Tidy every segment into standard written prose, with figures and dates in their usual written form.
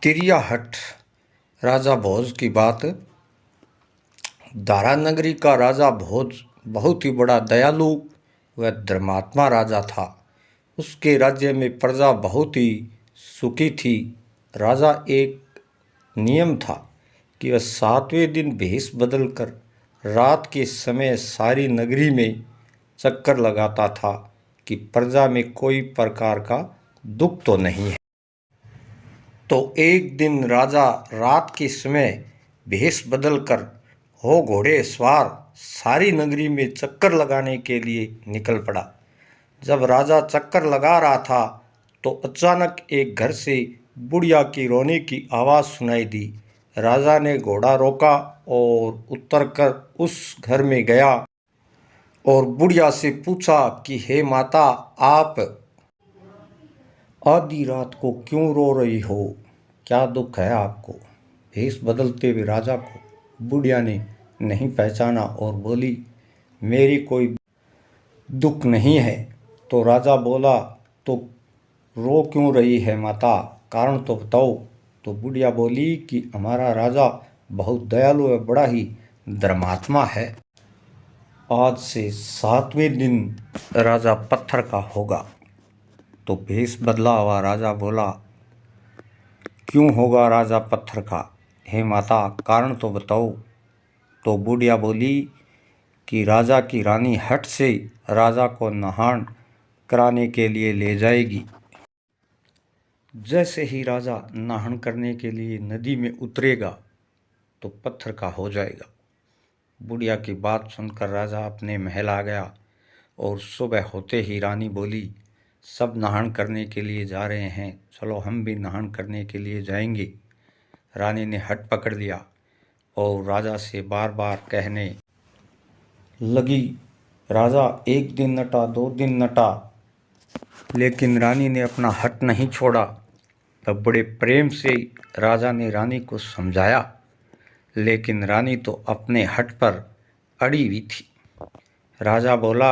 तिरियाहट राजा भोज की बात। दारा नगरी का राजा भोज बहुत ही बड़ा दयालु व धर्मात्मा राजा था। उसके राज्य में प्रजा बहुत ही सुखी थी। राजा एक नियम था कि वह 7वें दिन भेष बदलकर रात के समय सारी नगरी में चक्कर लगाता था कि प्रजा में कोई प्रकार का दुख तो नहीं है। तो एक दिन राजा रात के समय भेष बदलकर हो घोड़े सवार सारी नगरी में चक्कर लगाने के लिए निकल पड़ा। जब राजा चक्कर लगा रहा था तो अचानक एक घर से बुढ़िया की रोने की आवाज़ सुनाई दी। राजा ने घोड़ा रोका और उतरकर उस घर में गया और बुढ़िया से पूछा कि हे माता, आप आधी रात को क्यों रो रही हो? क्या दुख है आपको? भेष बदलते हुए राजा को बुढ़िया ने नहीं पहचाना और बोली, मेरी कोई दुख नहीं है। तो राजा बोला, तो रो क्यों रही है माता, कारण तो बताओ। तो बुढ़िया बोली कि हमारा राजा बहुत दयालु है, बड़ा ही धर्मात्मा है। आज से 7वें दिन राजा पत्थर का होगा। तो भेष बदला हुआ राजा बोला, क्यों होगा राजा पत्थर का? हे माता, कारण तो बताओ। तो बुढ़िया बोली कि राजा की रानी हट से राजा को नहान कराने के लिए ले जाएगी। जैसे ही राजा नहान करने के लिए नदी में उतरेगा तो पत्थर का हो जाएगा। बुढ़िया की बात सुनकर राजा अपने महल आ गया और सुबह होते ही रानी बोली, सब नहान करने के लिए जा रहे हैं, चलो हम भी नहान करने के लिए जाएंगे। रानी ने हट पकड़ लिया और राजा से बार बार कहने लगी, राजा एक दिन नटा, 2 दिन नटा, लेकिन रानी ने अपना हट नहीं छोड़ा। तब बड़े प्रेम से राजा ने रानी को समझाया, लेकिन रानी तो अपने हट पर अड़ी हुई थी। राजा बोला,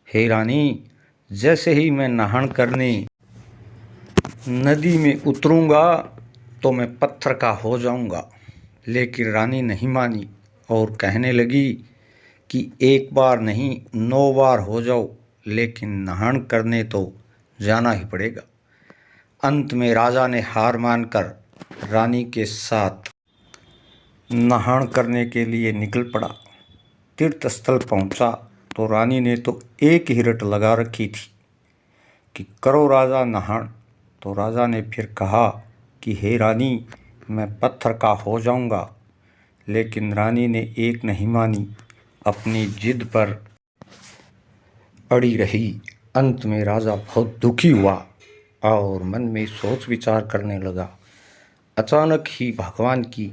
हे रानी, जैसे ही मैं नहान करने नदी में उतरूंगा तो मैं पत्थर का हो जाऊंगा। लेकिन रानी नहीं मानी और कहने लगी कि एक बार नहीं 9 बार हो जाओ, लेकिन नहान करने तो जाना ही पड़ेगा। अंत में राजा ने हार मानकर रानी के साथ नहान करने के लिए निकल पड़ा। तीर्थ स्थल पहुंचा तो रानी ने तो एक ही रट लगा रखी थी कि करो राजा नहान। तो राजा ने फिर कहा कि हे रानी, मैं पत्थर का हो जाऊंगा। लेकिन रानी ने एक नहीं मानी, अपनी जिद पर अड़ी रही। अंत में राजा बहुत दुखी हुआ और मन में सोच विचार करने लगा। अचानक ही भगवान की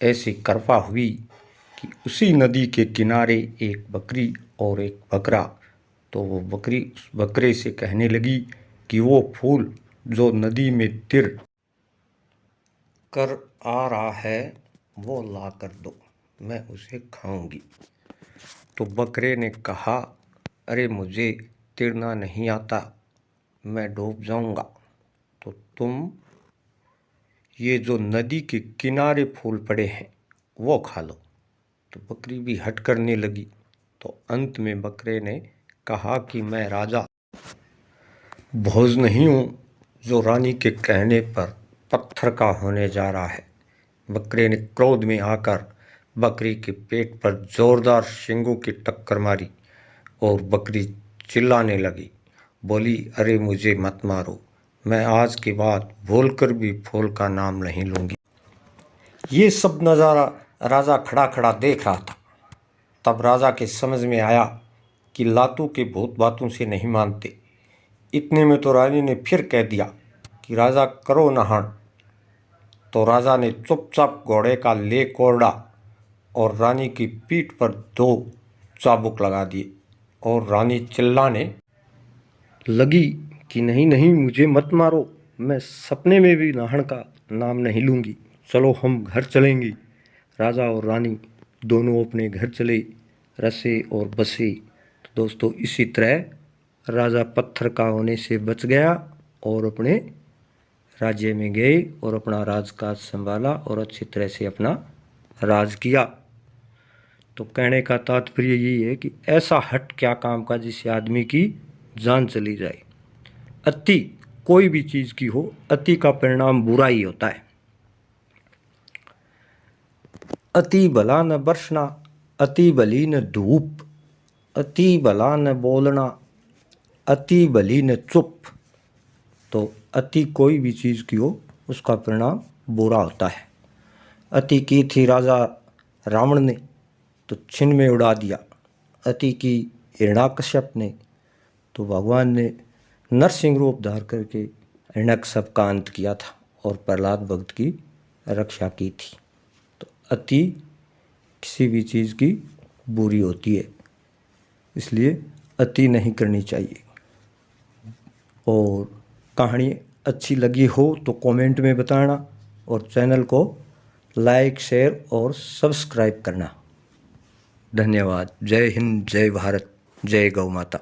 ऐसी कृपा हुई कि उसी नदी के किनारे एक बकरी और एक बकरा। तो वो बकरी उस बकरे से कहने लगी कि वो फूल जो नदी में तिर कर आ रहा है वो ला कर दो, मैं उसे खाऊंगी। तो बकरे ने कहा, अरे मुझे तिरना नहीं आता, मैं डूब जाऊंगा, तो तुम ये जो नदी के किनारे फूल पड़े हैं वो खा लो। तो बकरी भी हट करने लगी। तो अंत में बकरे ने कहा कि मैं राजा भोज नहीं हूँ जो रानी के कहने पर पत्थर का होने जा रहा है। बकरे ने क्रोध में आकर बकरी के पेट पर जोरदार सींगों की टक्कर मारी और बकरी चिल्लाने लगी, बोली, अरे मुझे मत मारो, मैं आज के बाद भूलकर भी फूल का नाम नहीं लूँगी। ये सब नज़ारा राजा खड़ा खड़ा देख रहा था। तब राजा के समझ में आया कि लातू के भूत बातों से नहीं मानते। इतने में तो रानी ने फिर कह दिया कि राजा करो नहान। तो राजा ने चुपचाप घोड़े का ले कोरड़ा और रानी की पीठ पर 2 चाबुक लगा दिए और रानी चिल्लाने लगी कि नहीं नहीं, मुझे मत मारो, मैं सपने में भी नहान का नाम नहीं लूँगी, चलो हम घर चलेंगे। राजा और रानी दोनों अपने घर चले, रसे और बसे। तो दोस्तों, इसी तरह राजा पत्थर का होने से बच गया और अपने राज्य में गए और अपना राजकाज संभाला और अच्छी तरह से अपना राज किया। तो कहने का तात्पर्य यही है कि ऐसा हट क्या काम का जिससे आदमी की जान चली जाए। अति कोई भी चीज़ की हो, अति का परिणाम बुरा ही होता है। अति भला न बरसना, अति भली न धूप, अति भला न बोलना, अति भली न चुप। तो अति कोई भी चीज़ की हो उसका परिणाम बुरा होता है। अति की थी राजा रावण ने तो छिन में उड़ा दिया। अति की हिरण्याकश्यप ने तो भगवान ने नरसिंह रूप धार करके हिरण्यकश्यप का अंत किया था और प्रहलाद भक्त की रक्षा की थी। तो अति किसी भी चीज़ की बुरी होती है, इसलिए अति नहीं करनी चाहिए। और कहानी अच्छी लगी हो तो कमेंट में बताना और चैनल को लाइक, शेयर और सब्सक्राइब करना। धन्यवाद। जय हिंद, जय भारत, जय गौ माता।